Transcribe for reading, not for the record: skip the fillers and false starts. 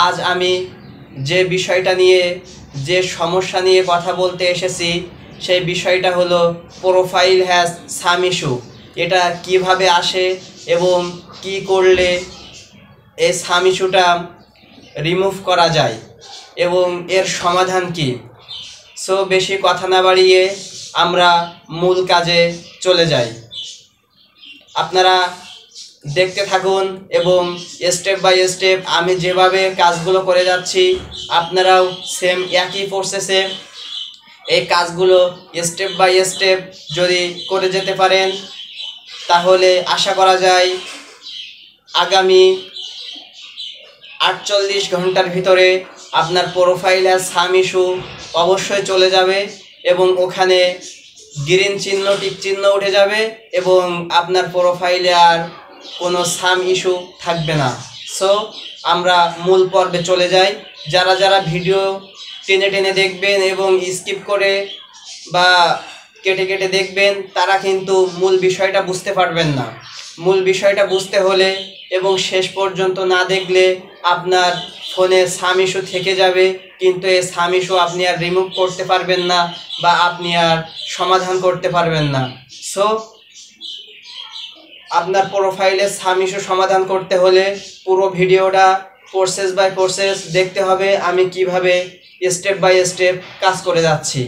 আজ আমি যে বিষয়টা নিয়ে যে সমস্যা নিয়ে কথা বলতে এসেছি সেই বিষয়টা হলো প্রোফাইল হ্যাজ সাম ইস্যু। এটা কিভাবে আসে এবং কি করলে এই সাম ইস্যুটা রিমুভ করা যায় এবং এর সমাধান কি। সো বেশি কথা না বাড়িয়ে আমরা মূল কাজে চলে যাই। আপনারা দেখতে থাকুন এবং স্টেপ বাই স্টেপ আমি যেভাবে কাজগুলো করে যাচ্ছি আপনারাও সেম একই প্রসেসে এই কাজগুলো স্টেপ বাই স্টেপ যদি করে যেতে পারেন তাহলে আশা করা যায় আগামী 48 ঘন্টার ভিতরে আপনার প্রোফাইল আর সাম ইস্যু অবশ্যই চলে যাবে এবং ওখানে গ্রিন চিহ্ন টিক চিহ্ন উঠে যাবে এবং আপনার প্রোফাইলে আর কোনো সাম ইস্যু থাকবে না। সো আমরা মূল পর্বে চলে যাই। যারা যারা ভিডিও টেনে টেনে দেখবেন এবং স্কিপ করে বা কেটে কেটে দেখবেন তারা কিন্তু মূল বিষয়টা বুঝতে পারবেন না। মূল বিষয়টা বুঝতে হলে এবং শেষ পর্যন্ত না দেখলে আপনার ফোনে সাম ইস্যু থেকে যাবে, কিন্তু এই সাম ইস্যু আপনি আর রিমুভ করতে পারবেন না বা আপনি আর সমাধান করতে পারবেন না। সো আপনার প্রোফাইলে সাম ইস্যু সমাধান করতে হলে পুরো ভিডিওটা প্রসেস বাই প্রসেস দেখতে হবে আমি কিভাবে স্টেপ বাই স্টেপ কাজ করে যাচ্ছি।